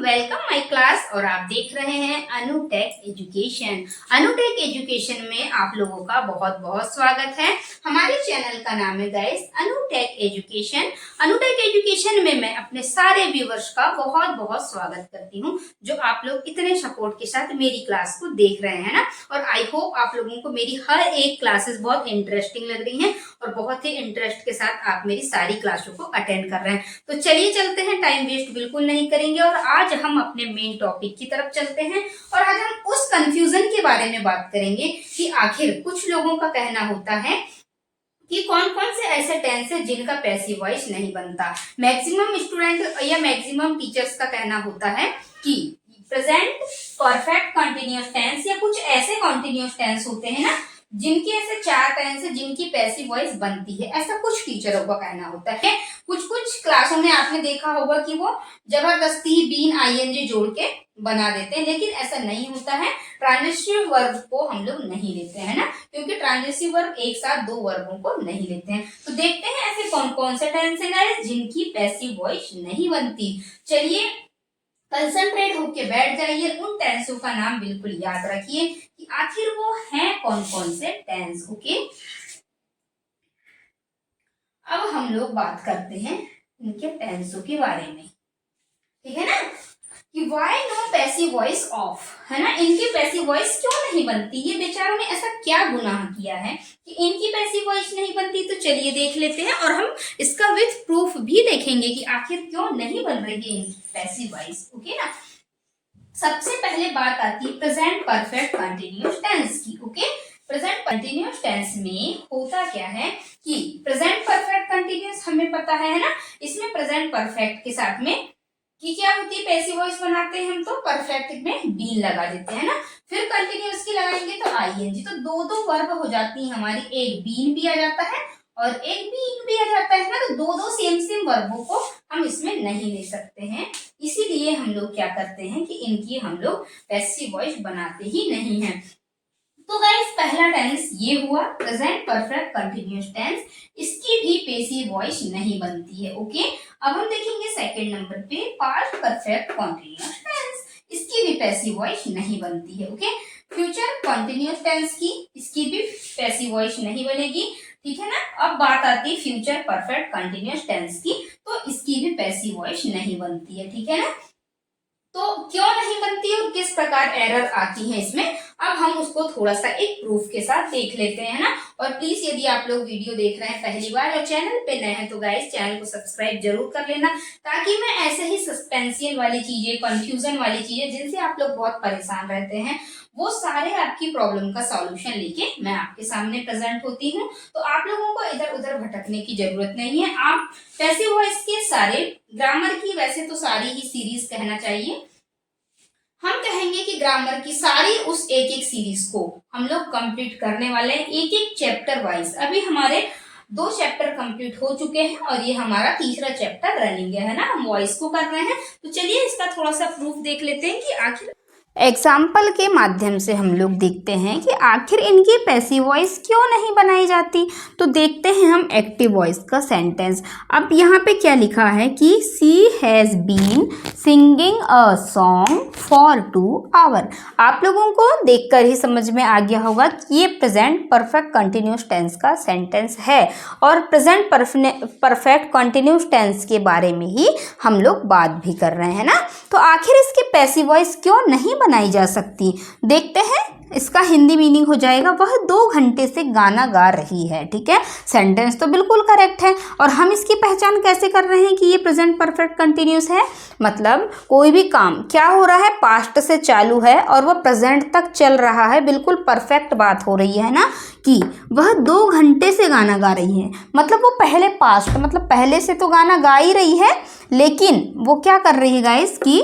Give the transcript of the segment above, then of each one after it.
Welcome my class. और आप देख रहे हैं अनुटेक एजुकेशन। अनुटेक एजुकेशन में आप लोगों का बहुत बहुत स्वागत है। हमारे चैनल का नाम है गाइस अनुटेक एजुकेशन। अनुटेक एजुकेशन में मैं अपने सारे व्यूवर्स का बहुत बहुत स्वागत करती हूँ, जो आप लोग इतने सपोर्ट के साथ मेरी क्लास को देख रहे हैं ना। और आई होप आप लोगों को मेरी हर एक क्लासेस बहुत इंटरेस्टिंग लग रही है और बहुत ही इंटरेस्ट के साथ आप मेरी सारी क्लासों को अटेंड कर रहे हैं। तो चलिए चलते हैं, टाइम वेस्ट बिल्कुल नहीं करेंगे और आज हम अपने मेन टॉपिक की तरफ चलते हैं। और आज हम उस कंफ्यूजन के बारे में बात करेंगे कि आखिर कुछ लोगों का कहना होता है कि कौन कौन से ऐसे टेंस है जिनका पैसिव वॉइस नहीं बनता। मैक्सिमम स्टूडेंट या मैक्सिमम टीचर्स का कहना होता है कि प्रेजेंट परफेक्ट कंटिन्यूअस टेंस या कुछ ऐसे कंटिन्यूअस टेंस होते हैं ना जिनके ऐसे चार टेंस है जिनकी पैसिव वॉइस बनती है, ऐसा कुछ टीचरों का कहना होता है। कुछ कुछ क्लासों में आपने देखा होगा कि वो जबरदस्ती बीन आईएनजी जोड़ के बना देते हैं, लेकिन ऐसा नहीं होता है। ट्रांजिटिव वर्ब को हम लोग नहीं लेते हैं ना, क्योंकि ट्रांजिटिव वर्ब एक साथ दो वर्बों को नहीं लेते हैं। तो देखते हैं ऐसे कौन कौन से टेंस है गाइस जिनकी पैसिव वॉइस नहीं बनती। चलिए कंसंट्रेट होके बैठ जाइए, उन टेंसों का नाम बिल्कुल याद रखिए कि आखिर वो हैं कौन कौन से टेंस। ओके, अब हम लोग बात करते हैं इनके टेंसों के बारे में, ठीक है ना, कि why no passive voice of, है ना। इनकी पैसिव वॉइस क्यों नहीं बनती, ये बेचारों ने ऐसा क्या गुनाह किया है कि इनकी पैसिव वॉइस नहीं बनती। तो चलिए देख लेते हैं और हम इसका विथ प्रूफ भी देखेंगे कि आखिर क्यों नहीं बन रही है इनकी पैसिव वॉइस। ओके ना, सबसे पहले बात आती है प्रेजेंट परफेक्ट कंटिन्यूअस टेंस की। ओके, प्रेजेंट कंटिन्यूअस टेंस में होता क्या है कि प्रेजेंट परफेक्ट कंटिन्यूअस हमें पता है ना, इसमें प्रेजेंट परफेक्ट के साथ में कि क्या होती है पैसिव वॉइस बनाते हैं हम, तो परफेक्ट में बीन लगा देते हैं ना, फिर कंटिन्यूअस की लगाएंगे तो आईएनजी, तो दो दो वर्ब हो जाती है हमारी, एक बीन भी आ जाता है और एक बीन भी आ जाता है ना। तो दो दो सेम सेम वर्बों को हम इसमें नहीं ले सकते हैं, इसीलिए हम लोग क्या करते हैं कि इनकी हम लोग पैसिव वॉइस बनाते ही नहीं है। तो गाइस पहला टेंस ये हुआ प्रेजेंट परफेक्ट कंटिन्यूअस टेंस, इसकी भी पैसिव वॉइस नहीं बनती है। ओके, अब हम देखेंगे सेकंड नंबर पे पास्ट परफेक्ट कंटिन्यूअस टेंस, इसकी भी पैसिव वॉइस नहीं बनती है। ओके, फ्यूचर कंटिन्यूअस टेंस की, इसकी भी पैसिव वॉइस नहीं बनेगी, ठीक है ना। अब बात आती है फ्यूचर परफेक्ट कंटिन्यूअस टेंस की, तो इसकी भी पैसिव वॉइस नहीं बनती है, ठीक है ना। तो क्यों नहीं बनती और किस प्रकार एरर आती है इसमें, अब हम उसको थोड़ा सा एक प्रूफ के साथ देख लेते हैं ना। और प्लीज यदि आप लोग वीडियो देख रहे हैं पहली बार और चैनल पे नए हैं तो गाइस चैनल को सब्सक्राइब जरूर कर लेना, ताकि मैं ऐसे ही सस्पेंसियल वाली चीजें, कंफ्यूजन वाली चीजें जिनसे आप लोग बहुत परेशान रहते हैं, वो सारे आपकी प्रॉब्लम का सॉल्यूशन लेके मैं आपके सामने प्रेजेंट होती हूँ। तो आप लोगों को इधर उधर भटकने की जरूरत नहीं है। आप पैसिव वॉइस के सारे ग्रामर की, वैसे तो सारी ही सीरीज कहना चाहिए, हम कहेंगे कि ग्रामर की सारी उस एक एक सीरीज को हम लोग कंप्लीट करने वाले हैं, एक एक चैप्टर वाइज। अभी हमारे 2 चैप्टर कंप्लीट हो चुके हैं और ये हमारा तीसरा चैप्टर रनिंग है ना, हम वॉइस को कर रहे हैं। तो चलिए इसका थोड़ा सा प्रूफ देख लेते हैं कि आखिर एग्जाम्पल के माध्यम से हम लोग देखते हैं कि आखिर इनकी पैसिव वॉइस क्यों नहीं बनाई जाती। तो देखते हैं हम एक्टिव वॉइस का सेंटेंस। अब यहाँ पे क्या लिखा है कि she has been singing a song for 2 hour. आप लोगों को देखकर ही समझ में आ गया होगा कि ये प्रेजेंट परफेक्ट कंटिन्यूअस टेंस का सेंटेंस है और प्रेजेंट परफेक्ट कंटिन्यूअस टेंस के बारे में ही हम लोग बात भी कर रहे हैं ना। तो आखिर इसकी पैसिव वॉइस क्यों नहीं बनाई जा सकती, देखते हैं। इसका हिंदी मीनिंग हो जाएगा वह 2 घंटे से गाना गा रही है, ठीक है। सेंटेंस तो बिल्कुल करेक्ट है। और हम इसकी पहचान कैसे कर रहे हैं कि ये प्रेजेंट परफेक्ट कंटिन्यूअस है, मतलब कोई भी काम क्या हो रहा है, पास्ट से चालू है और वह प्रेजेंट तक चल रहा है, बिल्कुल परफेक्ट बात हो रही है ना कि वह 2 घंटे से गाना गा रही है, मतलब वो पहले पास्ट, मतलब पहले से तो गाना गा ही रही है, लेकिन वो क्या कर रही है गाइस कि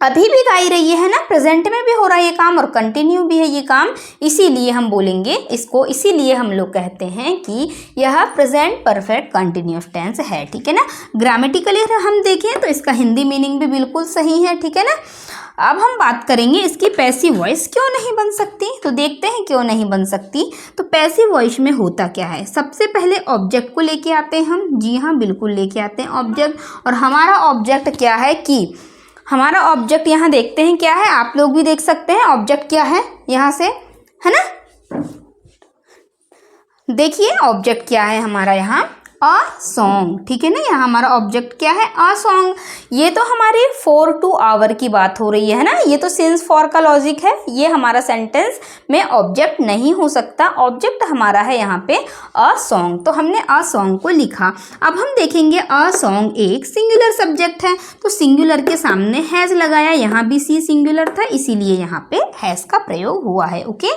अभी भी गा ही रही है ना, प्रेजेंट में भी हो रहा है ये काम और कंटिन्यू भी है ये काम, इसीलिए हम बोलेंगे इसको, इसीलिए हम लोग कहते हैं कि यह प्रेजेंट परफेक्ट कंटिन्यूअस टेंस है, ठीक है ना। ग्रामेटिकली हम देखें तो इसका हिंदी मीनिंग भी बिल्कुल सही है, ठीक है ना। अब हम बात करेंगे इसकी पैसिव वॉइस क्यों नहीं बन सकती, तो देखते हैं क्यों नहीं बन सकती। तो पैसिव वॉइस में होता क्या है, सबसे पहले ऑब्जेक्ट को लेके आते हैं हम, जी हाँ बिल्कुल लेके आते हैं ऑब्जेक्ट, और हमारा ऑब्जेक्ट क्या है कि हमारा ऑब्जेक्ट यहाँ देखते हैं क्या है, आप लोग भी देख सकते हैं ऑब्जेक्ट क्या है यहाँ से, है ना। देखिए ऑब्जेक्ट क्या है हमारा यहाँ, अ सॉन्ग, ठीक है ना। यहाँ हमारा ऑब्जेक्ट क्या है, अ सॉन्ग। ये तो हमारी 4 to आवर की बात हो रही है ना, ये तो सिंस फॉर का लॉजिक है, ये हमारा सेंटेंस में ऑब्जेक्ट नहीं हो सकता। ऑब्जेक्ट हमारा है यहाँ पे अ सॉन्ग, तो हमने अ सॉन्ग को लिखा। अब हम देखेंगे अ सॉन्ग एक सिंगुलर सब्जेक्ट है, तो सिंगुलर के सामने हैज लगाया, यहाँ भी सी सिंगुलर था इसीलिए यहाँ पे हैज का प्रयोग हुआ है। ओके,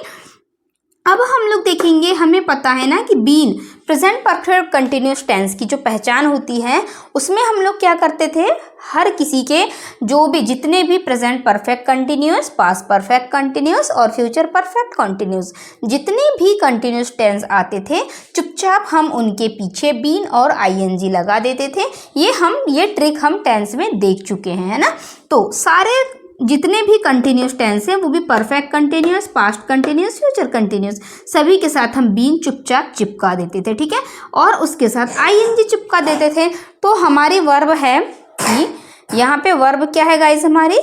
अब हम लोग देखेंगे, हमें पता है ना कि been present perfect continuous tense की जो पहचान होती है उसमें हम लोग क्या करते थे, हर किसी के जो भी जितने भी present perfect continuous, past perfect continuous और फ्यूचर परफेक्ट कंटिन्यूस जितने भी कंटिन्यूस टेंस आते थे, चुपचाप हम उनके पीछे बीन और आईएनजी लगा देते थे। ये ट्रिक हम टेंस में देख चुके हैं, है ना। तो सारे जितने भी कंटिन्यूस टेंस हैं वो भी perfect continuous, past continuous, future continuous, सभी के साथ हम बीन चुपचाप चिपका देते थे, ठीक है, और उसके साथ आईएनजी चिपका देते थे। तो हमारी वर्ब है कि यहाँ पे वर्ब क्या है गाइस, हमारी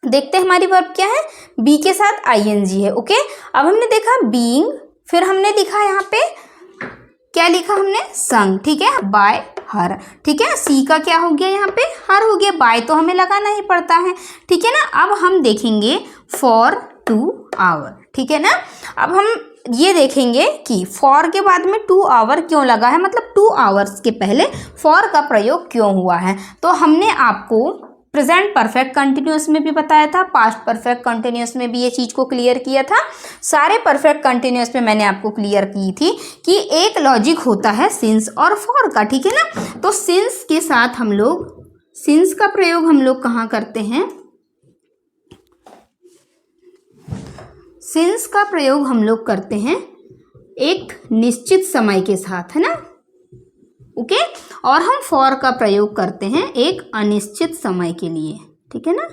देखते हैं हमारी वर्ब क्या है, बी के साथ आईएनजी है। ओके, अब हमने देखा बीइंग, फिर हमने लिखा यहाँ पे क्या लिखा हमने, संग, ठीक है, बाय हर, ठीक है। सी का क्या हो गया यहाँ पे, हर हो गया, बाय तो हमें लगाना ही पड़ता है, ठीक है ना। अब हम देखेंगे फॉर 2 आवर, ठीक है ना। अब हम ये देखेंगे कि फॉर के बाद में 2 आवर क्यों लगा है, मतलब 2 आवर्स के पहले फॉर का प्रयोग क्यों हुआ है। तो हमने आपको प्रेजेंट परफेक्ट कंटिन्यूस में भी बताया था, पास्ट परफेक्ट कंटिन्यूस में भी ये चीज़ को क्लियर किया था, सारे परफेक्ट कंटिन्यूस में मैंने आपको क्लियर की थी कि एक लॉजिक होता है सिंस और फॉर का, ठीक है ना। तो सिंस के साथ हम लोग, सिंस का प्रयोग हम लोग कहाँ करते हैं, सिंस का प्रयोग हम लोग करते हैं एक निश्चित समय के साथ, है ना। ओके, और हम फॉर का प्रयोग करते हैं एक अनिश्चित समय के लिए, ठीक है ना।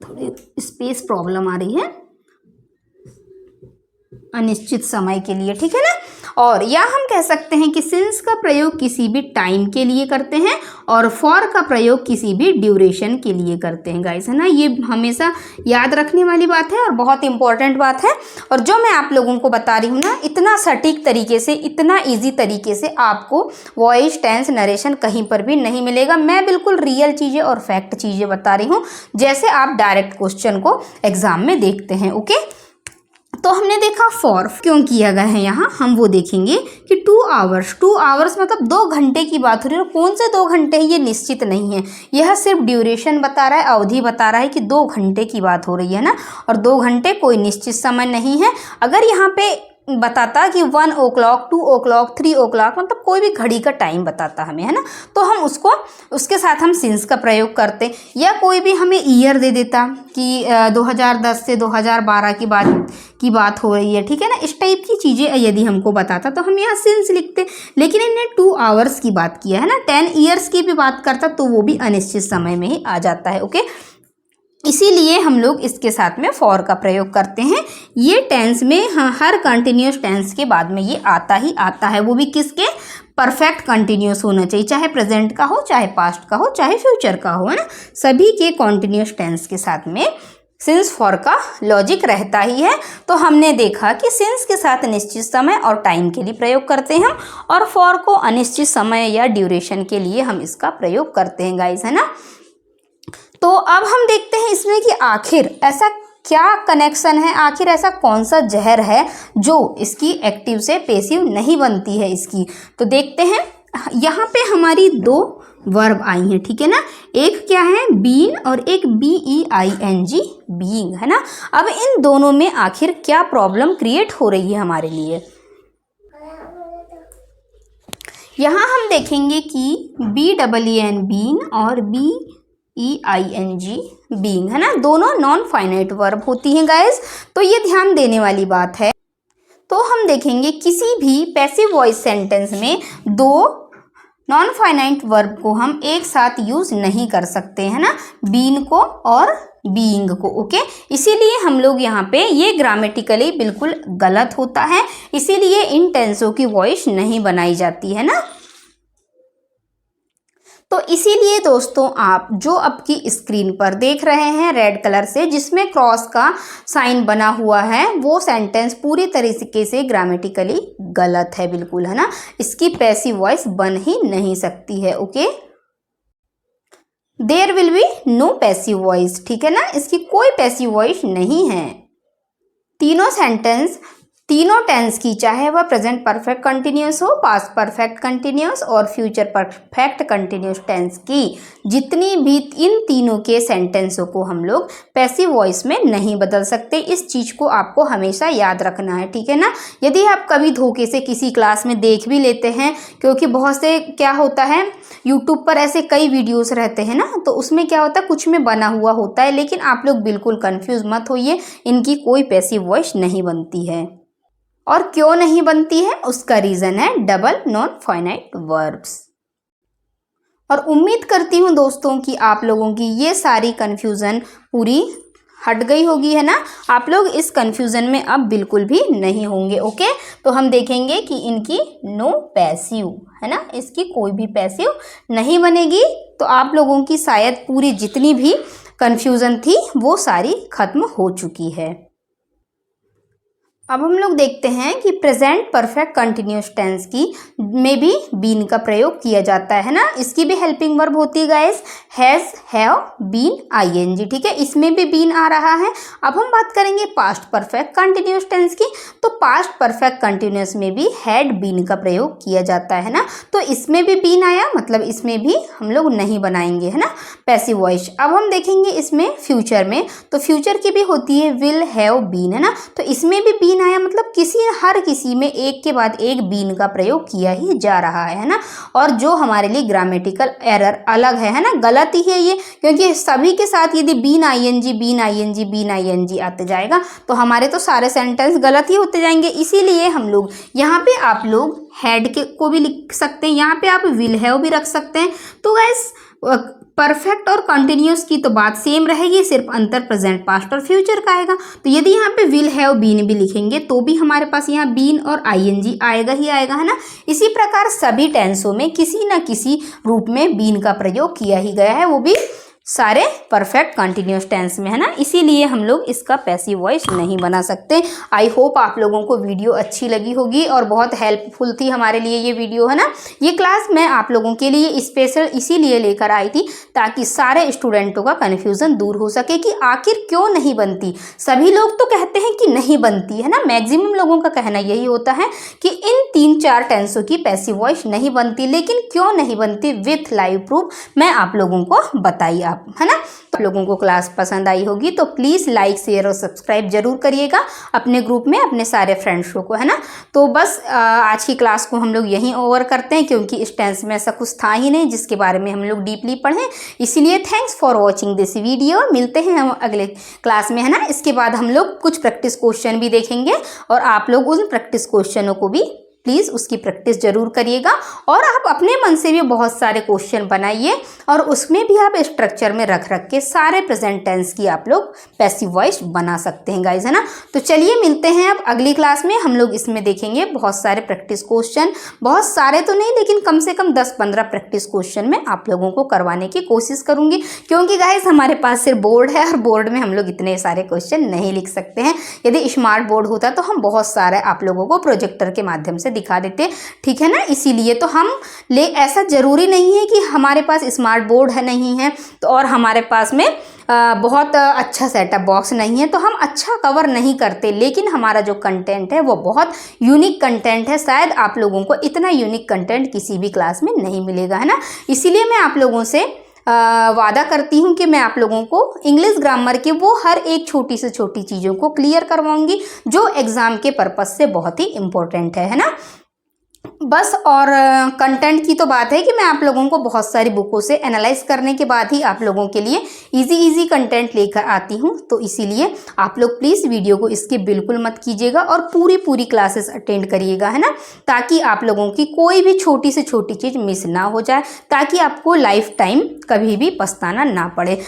थोड़ी स्पेस प्रॉब्लम आ रही है, अनिश्चित समय के लिए, ठीक है ना। और या हम कह सकते हैं कि सिंस का प्रयोग किसी भी टाइम के लिए करते हैं और फॉर का प्रयोग किसी भी ड्यूरेशन के लिए करते हैं गाइस, है ना। ये हमेशा याद रखने वाली बात है और बहुत इंपॉर्टेंट बात है। और जो मैं आप लोगों को बता रही हूँ ना, इतना सटीक तरीके से, इतना ईजी तरीके से आपको वॉइस, टेंस, नरेशन कहीं पर भी नहीं मिलेगा। मैं बिल्कुल रियल चीज़ें और फैक्ट चीज़ें बता रही हूँ, जैसे आप डायरेक्ट क्वेश्चन को एग्जाम में देखते हैं। ओके, तो हमने देखा फॉर क्यों किया गया है यहाँ, हम वो देखेंगे कि 2 आवर्स, 2 आवर्स मतलब 2 घंटे की बात हो रही है। और कौन से 2 घंटे हैं ये निश्चित नहीं है, यह सिर्फ ड्यूरेशन बता रहा है, अवधि बता रहा है कि 2 घंटे की बात हो रही है ना। और 2 घंटे कोई निश्चित समय नहीं है। अगर यहाँ पे बताता कि 1 o'clock, 2 o'clock, 3 o'clock, मतलब कोई भी घड़ी का टाइम बताता हमें, है ना, तो हम उसको, उसके साथ हम सिंस का प्रयोग करते। या कोई भी हमें ईयर दे देता कि 2010 से 2012 की बात हो रही है, ठीक है ना, इस टाइप की चीज़ें यदि हमको बताता तो हम यहाँ सिंस लिखते। लेकिन इन्हें 2 आवर्स की बात किया है ना, 10 ईयर्स की भी बात करता तो वो भी अनिश्चित समय में ही आ जाता है। ओके, इसीलिए हम लोग इसके साथ में फॉर का प्रयोग करते हैं। ये टेंस में हर कंटिन्यूस टेंस के बाद में ये आता ही आता है, वो भी किसके, परफेक्ट कंटिन्यूस होना चाहिए, चाहे प्रेजेंट का हो, चाहे पास्ट का हो, चाहे फ्यूचर का हो, है ना। सभी के कंटिन्यूस टेंस के साथ में सिंस फॉर का लॉजिक रहता ही है। तो हमने देखा कि सिंस के साथ निश्चित समय और टाइम के लिए प्रयोग करते हैं हम, और फॉर को अनिश्चित समय या ड्यूरेशन के लिए हम इसका प्रयोग करते हैं गाइस, है ना। तो अब हम देखते हैं इसमें कि आखिर ऐसा क्या कनेक्शन है, आखिर ऐसा कौन सा जहर है जो इसकी एक्टिव से पैसिव नहीं बनती है इसकी। तो देखते हैं, यहाँ पे हमारी 2 वर्ब आई हैं, ठीक है ना। एक क्या है, बीन, और एक BEING, बीइंग, है ना। अब इन दोनों में आखिर क्या प्रॉब्लम क्रिएट हो रही है हमारे लिए, यहाँ हम देखेंगे कि BEEN बीन और BEING बीइंग, है ना, दोनों नॉन फाइनाइट वर्ब होती हैं गाइस। तो ये ध्यान देने वाली बात है। तो हम देखेंगे किसी भी पैसिव वॉइस सेंटेंस में 2 नॉन फाइनाइट वर्ब को हम एक साथ यूज नहीं कर सकते, है ना, बीन को और बीइंग को। ओके, इसीलिए हम लोग यहाँ पे, ये ग्रामेटिकली बिल्कुल गलत होता है, इसीलिए इन टेंसों की वॉइस नहीं बनाई जाती है ना। तो इसीलिए दोस्तों आप जो आपकी स्क्रीन पर देख रहे हैं रेड कलर से जिसमें क्रॉस का साइन बना हुआ है, वो सेंटेंस पूरी तरीके से ग्रामेटिकली गलत है बिल्कुल, है ना। इसकी पैसिव वॉइस बन ही नहीं सकती है। Okay, there will be no passive voice, ठीक है ना, इसकी कोई पैसिव वॉइस नहीं है। तीनों टेंस की, चाहे वह प्रेजेंट परफेक्ट कंटिन्यूस हो, पास्ट परफेक्ट कंटिन्यूस और फ्यूचर परफेक्ट कंटिन्यूस टेंस की, जितनी भी इन तीनों के सेंटेंसों को हम लोग पैसिव वॉइस में नहीं बदल सकते। इस चीज़ को आपको हमेशा याद रखना है, ठीक है ना। यदि आप कभी धोखे से किसी क्लास में देख भी लेते हैं, क्योंकि बहुत से क्या होता है यूट्यूब पर ऐसे कई वीडियोस रहते हैं ना, तो उसमें क्या होता है कुछ में बना हुआ होता है, लेकिन आप लोग बिल्कुल कंफ्यूज मत होइए, इनकी कोई पैसिव वॉइस नहीं बनती है। और क्यों नहीं बनती है, उसका रीजन है डबल नॉन फाइनाइट वर्ब्स। और उम्मीद करती हूँ दोस्तों कि आप लोगों की ये सारी कन्फ्यूज़न पूरी हट गई होगी, है ना। आप लोग इस कन्फ्यूज़न में अब बिल्कुल भी नहीं होंगे। ओके, तो हम देखेंगे कि इनकी नो पैसिव, है ना, इसकी कोई भी पैसिव नहीं बनेगी। तो आप लोगों की शायद पूरी जितनी भी कन्फ्यूज़न थी वो सारी खत्म हो चुकी है। अब हम लोग देखते हैं कि प्रेजेंट परफेक्ट कंटिन्यूस टेंस की में भी बीन का प्रयोग किया जाता है ना। इसकी भी हेल्पिंग वर्ब होती है guys, has, have, been, ING, ठीक है, इसमें भी बीन आ रहा है। अब हम बात करेंगे पास्ट परफेक्ट कंटिन्यूस टेंस की, तो पास्ट परफेक्ट कंटिन्यूस में भी हैड बीन का प्रयोग किया जाता है ना। तो इसमें भी बीन आया, मतलब इसमें भी हम लोग नहीं बनाएंगे, है ना, पैसिव वॉइस। अब हम देखेंगे इसमें फ्यूचर में, तो फ्यूचर की भी होती है विल, हैव, बीन, है ना। तो इसमें भी बीन आया, मतलब हर किसी में एक के बाद एक बीन का प्रयोग किया ही जा रहा है ना। और जो हमारे लिए ग्रामेटिकल एरर अलग है ना, गलत ही है ये, क्योंकि सभी के साथ यदि been ING been ING been ING आते जाएगा तो हमारे तो सारे सेंटेंस गलत ही होते जाएंगे। इसीलिए हम लोग यहाँ पे आप लोग हैड के को भी लिख सकते हैं, यहाँ पे आप विल हैव भी रख सकते हैं। तो गाइस परफेक्ट और कंटिन्यूस की तो बात सेम रहेगी, सिर्फ अंतर प्रेजेंट, पास्ट और फ्यूचर का आएगा। तो यदि यहाँ पे विल हैव बीन भी लिखेंगे तो भी हमारे पास यहाँ बीन और आईएनजी आएगा ही आएगा, है ना। इसी प्रकार सभी टेंसों में किसी न किसी रूप में बीन का प्रयोग किया ही गया है, वो भी सारे परफेक्ट कंटिन्यूस टेंस में, है ना। इसीलिए हम लोग इसका पैसिव वॉइस नहीं बना सकते। आई होप आप लोगों को वीडियो अच्छी लगी होगी और बहुत हेल्पफुल थी हमारे लिए ये वीडियो, है ना। ये क्लास मैं आप लोगों के लिए स्पेशल इसीलिए लेकर आई थी ताकि सारे स्टूडेंटों का कन्फ्यूज़न दूर हो सके कि आखिर क्यों नहीं बनती। सभी लोग तो कहते हैं कि नहीं बनती, है ना, मैक्सिमम लोगों का कहना यही होता है कि इन 3-4 टेंसों की पैसिव वॉइस नहीं बनती, लेकिन क्यों नहीं बनती विथ लाइव प्रूफ मैं आप लोगों को बताई, है ना। तो आप लोगों को क्लास पसंद आई होगी तो प्लीज़ लाइक, शेयर और सब्सक्राइब जरूर करिएगा अपने ग्रुप में अपने सारे फ्रेंड्सों को, है ना। तो बस आज की क्लास को हम लोग यहीं ओवर करते हैं, क्योंकि इस टेंस में ऐसा कुछ था ही नहीं जिसके बारे में हम लोग डीपली पढ़ें। इसीलिए thanks for watching this video. मिलते हैं हम अगले क्लास में, है ना। इसके बाद हम लोग कुछ प्रैक्टिस क्वेश्चन भी देखेंगे और आप लोग उन प्रैक्टिस क्वेश्चनों को भी प्लीज़ उसकी प्रैक्टिस जरूर करिएगा। और आप अपने मन से भी बहुत सारे क्वेश्चन बनाइए और उसमें भी आप स्ट्रक्चर में रख के सारे प्रेजेंट टेंस की आप लोग पैसिव वॉइस बना सकते हैं गाइज, है ना। तो चलिए मिलते हैं अब अगली क्लास में। हम लोग इसमें देखेंगे बहुत सारे प्रैक्टिस क्वेश्चन, बहुत सारे तो नहीं लेकिन कम से कम 10-15 प्रैक्टिस क्वेश्चन में आप लोगों को करवाने की कोशिश करूंगी, क्योंकि गाइज हमारे पास सिर्फ बोर्ड है और बोर्ड में हम लोग इतने सारे क्वेश्चन नहीं लिख सकते हैं। यदि स्मार्ट बोर्ड होता तो हम बहुत सारे आप लोगों को प्रोजेक्टर के माध्यम से दिखा देते, ठीक है ना। इसीलिए तो हम ऐसा जरूरी नहीं है कि हमारे पास स्मार्ट बोर्ड है नहीं है तो और हमारे पास में बहुत अच्छा सेटअप बॉक्स नहीं है तो हम अच्छा कवर नहीं करते, लेकिन हमारा जो कंटेंट है वो बहुत यूनिक कंटेंट है। शायद आप लोगों को इतना यूनिक कंटेंट किसी भी क्लास में नहीं मिलेगा, है ना। इसीलिए मैं आप लोगों से वादा करती हूँ कि मैं आप लोगों को इंग्लिश ग्रामर के वो हर एक छोटी से छोटी चीज़ों को क्लियर करवाऊंगी जो एग्ज़ाम के पर्पस से बहुत ही इम्पोर्टेंट है ना। बस और कंटेंट की तो बात है कि मैं आप लोगों को बहुत सारी बुकों से एनालाइज करने के बाद ही आप लोगों के लिए इजी कंटेंट लेकर आती हूँ। तो इसीलिए आप लोग प्लीज़ वीडियो को स्किप बिल्कुल मत कीजिएगा और पूरी क्लासेस अटेंड करिएगा, है ना, ताकि आप लोगों की कोई भी छोटी से छोटी चीज़ मिस ना हो जाए, ताकि आपको लाइफ टाइम कभी भी पछताना ना पड़े।